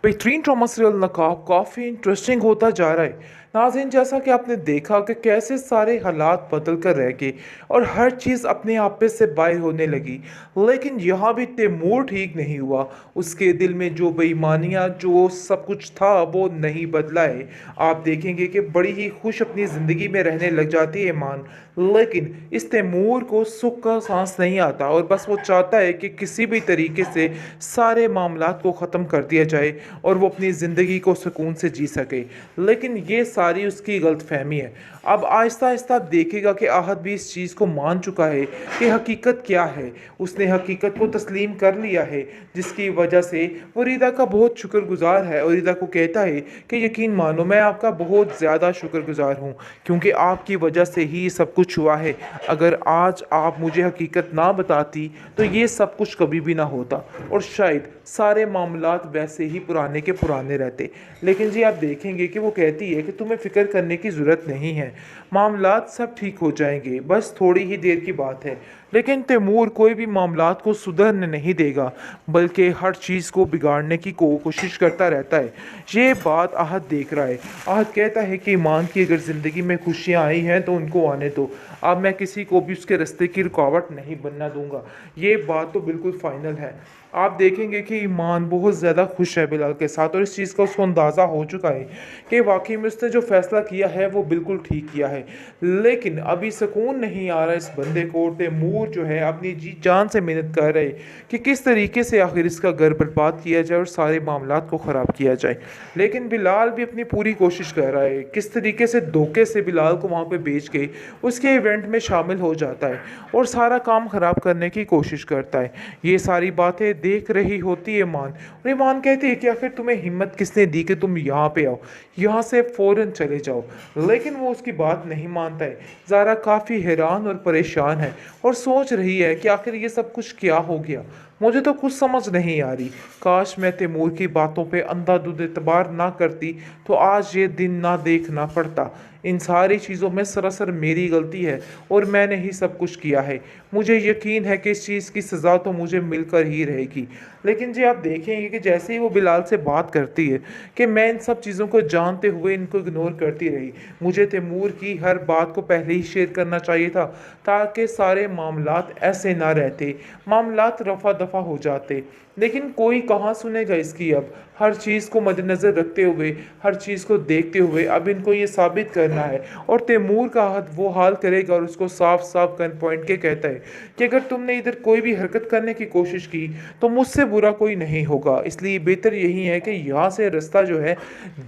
बेहतरीन drama serial नकाब काफ़ी इंटरेस्टिंग होता जा रहा है। नाज़रीन, जैसा कि आपने देखा कि कैसे सारे हालात बदल कर रह गए और हर चीज़ अपने आप पे से बाहर होने लगी। लेकिन यहाँ भी तैमूर ठीक नहीं हुआ। उसके दिल में जो बेईमानियाँ जो सब कुछ था वो नहीं बदला है। आप देखेंगे कि बड़ी ही खुश अपनी ज़िंदगी में रहने लग जाती है ईमान। लेकिन इस तैमूर को सुख का सांस नहीं आता और बस वो चाहता है कि किसी भी तरीके से सारे मामलात को ख़त्म कर दिया जाए और वो अपनी ज़िंदगी को सुकून से जी सके। लेकिन ये सारी उसकी गलतफ़हमी है। अब आहिस्ता-आहिस्ता देखेगा कि आहत भी इस चीज़ को मान चुका है कि हकीकत क्या है। उसने हकीकत को तस्लीम कर लिया है, जिसकी वजह से वो रिदा का बहुत शुक्रगुज़ार है और रिदा को कहता है कि यकीन मानो मैं आपका बहुत ज़्यादा शुक्रगुज़ार हूँ, क्योंकि आपकी वजह से ही सब कुछ हुआ है। अगर आज आप मुझे हकीकत ना बताती तो ये सब कुछ कभी भी ना होता और शायद सारे मामलात वैसे ही पुराने के पुराने रहते। लेकिन जी आप देखेंगे कि वो कहती है कि तुम्हें फ़िक्र करने की ज़रूरत नहीं है, मामलात सब ठीक हो जाएंगे, बस थोड़ी ही देर की बात है। लेकिन तैमूर कोई भी मामलात को सुधरने नहीं देगा, बल्कि हर चीज़ को बिगाड़ने की कोशिश करता रहता है। ये बात आहत देख रहा है। आहत कहता है कि ईमान की अगर ज़िंदगी में खुशियाँ आई हैं तो उनको आने दो। अब मैं किसी को भी उसके रास्ते की रुकावट नहीं बनना दूंगा। ये बात तो बिल्कुल फाइनल है। आप देखेंगे कि ईमान बहुत ज़्यादा खुश है बिलाल के साथ और इस चीज़ का उसको अंदाज़ा हो चुका है कि वाकई में उसने जो फ़ैसला किया है वो बिल्कुल ठीक किया है। लेकिन अभी सुकून नहीं आ रहा इस बंदे को। तैमूर जो है अपनी जी जान से मेहनत कर रहे कि किस तरीके से आखिर इसका घर बर्बाद किया जाए और सारे मामलात को ख़राब किया जाए। लेकिन बिलाल भी अपनी पूरी कोशिश कर रहा है किस तरीके से धोखे से बिलाल को वहाँ पे बेच के उसके इवेंट में शामिल हो जाता है और सारा काम ख़राब करने की कोशिश करता है। ये सारी बातें देख रही होती है ईमान और ईमान कहती है कि आखिर तुम्हें हिम्मत किसने दी कि तुम यहाँ पे आओ, यहाँ से फ़ौरन चले जाओ। लेकिन वो उसकी बात नहीं मानता है। ज़ारा काफ़ी हैरान और परेशान है और सोच रही है कि आखिर ये सब कुछ क्या हो गया, मुझे तो कुछ समझ नहीं आ रही। काश मैं तैमूर की बातों पे अंधाधुंध एतबार ना करती तो आज ये दिन ना देखना पड़ता। इन सारी चीज़ों में सरासर मेरी गलती है और मैंने ही सब कुछ किया है। मुझे यकीन है कि इस चीज़ की सज़ा तो मुझे मिलकर ही रहेगी। लेकिन जी आप देखेंगे कि जैसे ही वो बिलाल से बात करती है कि मैं इन सब चीज़ों को जानते हुए इनको इग्नोर करती रही, मुझे तैमूर की हर बात को पहले ही शेयर करना चाहिए था ताकि सारे मामलात ऐसे ना रहते, मामलात रफ़ा दफ़ा हो जाते। लेकिन कोई कहाँ सुनेगा इसकी। अब हर चीज़ को मद्देनज़र रखते हुए, हर चीज़ को देखते हुए अब इनको ये साबित करना है और तैमूर का हाथ वो हाल करेगा और उसको साफ साफ गन पॉइंट के कहता है कि अगर तुमने इधर कोई भी हरकत करने की कोशिश की तो मुझसे बुरा कोई नहीं होगा, इसलिए बेहतर यही है कि यहाँ से रास्ता जो है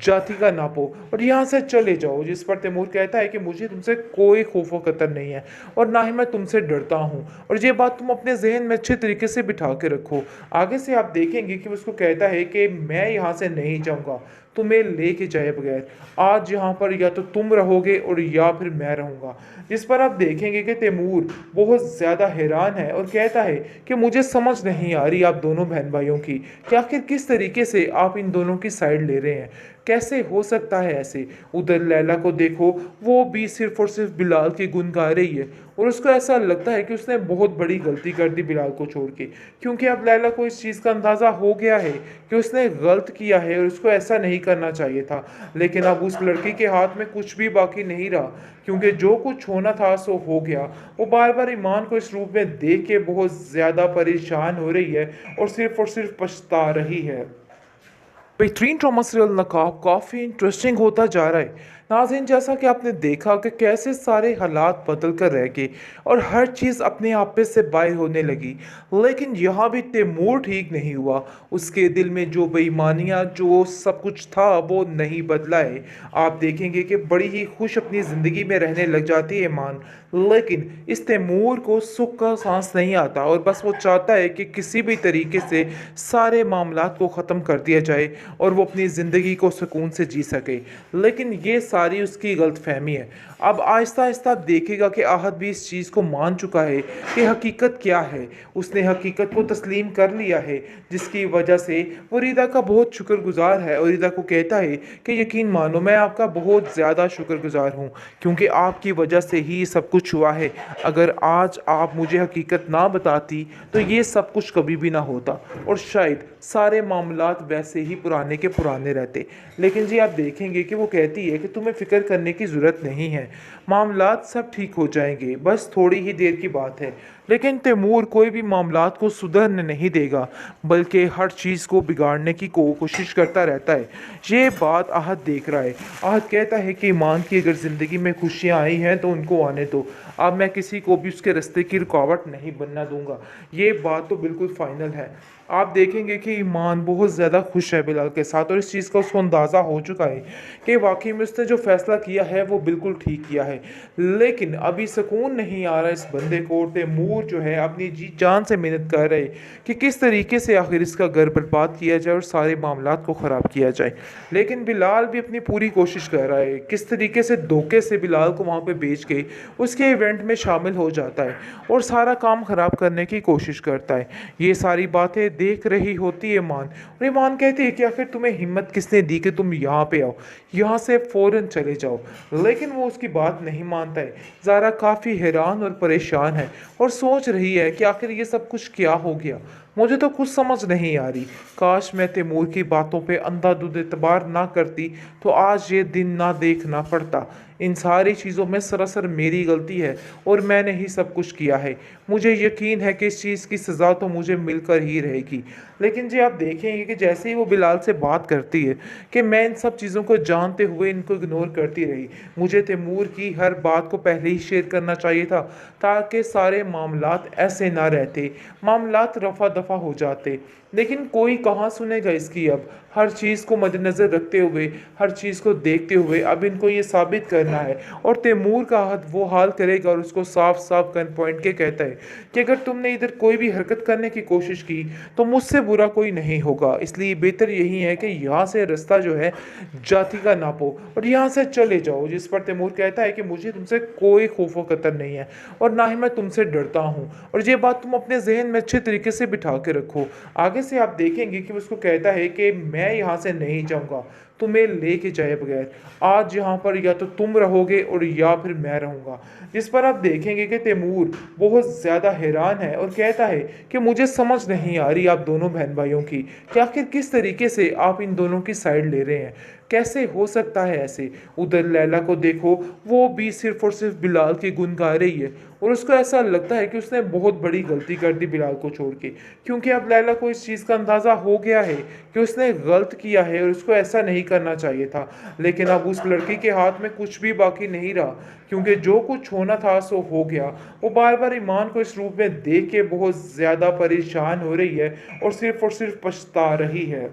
जाति का नापो और यहाँ से चले जाओ। जिस पर तैमूर कहता है कि मुझे तुमसे कोई खौफ व खतर नहीं है और ना ही मैं तुमसे डरता हूँ और ये बात तुम अपने जहन में अच्छे तरीके से बिठा के रखो। आगे से आप देखेंगे कि उसको कहता है कि मैं यहाँ से नहीं जाऊँगा तुम्हें लेके जाए बगैर। आज यहाँ पर या तो तुम रहोगे और या फिर मैं रहूँगा। जिस पर आप देखेंगे कि तैमूर बहुत ज़्यादा हैरान है और कहता है कि मुझे समझ नहीं आ रही आप दोनों बहन भाइयों की कि आखिर किस तरीके से आप इन दोनों की साइड ले रहे हैं, कैसे हो सकता है ऐसे। उधर लैला को देखो, वो भी सिर्फ और सिर्फ बिलाल के गुण गा रही है और उसको ऐसा लगता है कि उसने बहुत बड़ी गलती कर दी बिलाल को छोड़ के, क्योंकि अब लैला को इस चीज़ का अंदाज़ा हो गया है कि उसने गलत किया है और उसको ऐसा नहीं करना चाहिए था। लेकिन अब उस लड़की के हाथ में कुछ भी बाकी नहीं रहा, क्योंकि जो कुछ होना था सो हो गया। वो बार बार ईमान को इस रूप में देख के बहुत ज़्यादा परेशान हो रही है और सिर्फ पछता रही है। बेहतरीन ड्रामा सीरियल नकाब काफ़ी इंटरेस्टिंग होता जा रहा है। नाज़रीन, जैसा कि आपने देखा कि कैसे सारे हालात बदल कर रह गए और हर चीज़ अपने आप पे से बाहर होने लगी। लेकिन यहाँ भी तैमूर ठीक नहीं हुआ। उसके दिल में जो बेईमानियाँ जो सब कुछ था वो नहीं बदला है। आप देखेंगे कि बड़ी ही खुश अपनी ज़िंदगी में रहने लग जाती है ईमान। लेकिन इस तैमूर को सुख का सांस नहीं आता और बस वो चाहता है कि किसी भी तरीके से सारे मामलात को ख़त्म कर दिया जाए और वो अपनी ज़िंदगी को सुकून से जी सके। लेकिन ये सारी उसकी गलतफ़हमी है। अब आहिस्ता-आहिस्ता आप देखिएगा कि आहत भी इस चीज़ को मान चुका है कि हकीकत क्या है। उसने हकीकत को तस्लीम कर लिया है, जिसकी वजह से वो रीदा का बहुत शुक्रगुज़ार है और रीदा को कहता है कि यकीन मानो मैं आपका बहुत ज़्यादा शुक्रगुज़ार हूँ, क्योंकि आपकी वजह से ही सब कुछ हुआ है। अगर आज आप मुझे हकीकत ना बताती तो ये सब कुछ कभी भी ना होता और शायद सारे मामलात वैसे ही पुराने के पुराने रहते। लेकिन जी आप देखेंगे कि वो कहती है कि तुम्हें फ़िक्र करने की ज़रूरत नहीं है, मामलात सब ठीक हो जाएंगे, बस थोड़ी ही देर की बात है। लेकिन तैमूर कोई भी मामलात को सुधरने नहीं देगा, बल्कि हर चीज़ को बिगाड़ने की कोशिश करता रहता है। ये बात आहत देख रहा है। आहत कहता है कि ईमान की अगर ज़िंदगी में खुशियाँ आई हैं तो उनको आने दो, अब मैं किसी को भी उसके रास्ते की रुकावट नहीं बनना दूंगा। ये बात तो बिल्कुल फ़ाइनल है। आप देखेंगे कि ईमान बहुत ज़्यादा खुश है बिलाल के साथ और इस चीज़ का उसको अंदाज़ा हो चुका है कि वाकई में उसने जो फ़ैसला किया है वो बिल्कुल ठीक किया है। लेकिन अभी सुकून नहीं आ रहा इस बंदे को। तैमूर जो है अपनी जी जान से मेहनत कर रहे कि किस तरीके से आखिर इसका घर बर्बाद किया जाए और सारे मामलात को ख़राब किया जाए। लेकिन बिलाल भी अपनी पूरी कोशिश कर रहा है, किस तरीके से धोखे से बिलाल को वहाँ पे बेच के उसके इवेंट में शामिल हो जाता है और सारा काम ख़राब करने की कोशिश करता है। ये सारी बातें देख रही होती है ईमान, और ईमान कहती है कि आखिर तुम्हें हिम्मत किसने दी कि तुम यहाँ पे आओ, यहाँ से फ़ौरन चले जाओ। लेकिन वो उसकी बात नहीं मानता है। ज़ारा काफ़ी हैरान और परेशान है और सोच रही है कि आखिर ये सब कुछ क्या हो गया, मुझे तो कुछ समझ नहीं आ रही। काश मैं तैमूर की बातों पे अंधाधुंध एतबार ना करती तो आज ये दिन ना देखना पड़ता। इन सारी चीज़ों में सरासर मेरी गलती है और मैंने ही सब कुछ किया है। मुझे यकीन है कि इस चीज़ की सज़ा तो मुझे मिलकर ही रहेगी। लेकिन जी आप देखेंगे कि जैसे ही वो बिलाल से बात करती है कि मैं इन सब चीज़ों को जानते हुए इनको इग्नोर करती रही, मुझे तैमूर की हर बात को पहले ही शेयर करना चाहिए था ताकि सारे मामलात ऐसे ना रहते, मामलात रफ़ा दफ़ा हो जाते। लेकिन कोई कहाँ सुनेगा इसकी अब। हर चीज़ को मद्देनज़र रखते हुए, हर चीज़ को देखते हुए अब इनको ये साबित करना है और तैमूर का हद वो हाल करेगा और उसको साफ-साफ गन पॉइंट के कहता है कि अगर तुमने इधर कोई भी हरकत करने की कोशिश की तो मुझसे बुरा कोई नहीं होगा। इसलिए बेहतर यही है कि यहाँ से रास्ता जो है जाति का नापो और यहाँ से चले जाओ। जिस पर तैमूर कहता है कि मुझे तुमसे कोई खौफ व खतर नहीं है और ना ही मैं तुमसे डरता हूँ, और ये बात तुम अपने ज़हन में अच्छे तरीके से बिठा के रखो। आगे से आप देखेंगे कि वो उसको कहता है कि मैं यहाँ से नहीं जाऊँगा तुम्हें लेके जाए बगैर। आज यहाँ पर या तो तुम रहोगे और या फिर मैं रहूँगा। जिस पर आप देखेंगे कि तैमूर बहुत ज़्यादा हैरान है और कहता है कि मुझे समझ नहीं आ रही आप दोनों बहन भाइयों की कि आखिर किस तरीके से आप इन दोनों की साइड ले रहे हैं। कैसे हो सकता है ऐसे? उधर लैला को देखो, वो भी सिर्फ़ और सिर्फ़ बिलाल के गुण गा रही है और उसको ऐसा लगता है कि उसने बहुत बड़ी गलती कर दी बिलाल को छोड़ के, क्योंकि अब लैला को इस चीज़ का अंदाज़ा हो गया है कि उसने गलत किया है और उसको ऐसा नहीं करना चाहिए था। लेकिन अब उस लड़की के हाथ में कुछ भी बाकी नहीं रहा, क्योंकि जो कुछ होना था सो हो गया। वो बार-बार ईमान को इस रूप में देख के बहुत ज़्यादा परेशान हो रही है और सिर्फ़ पछता रही है।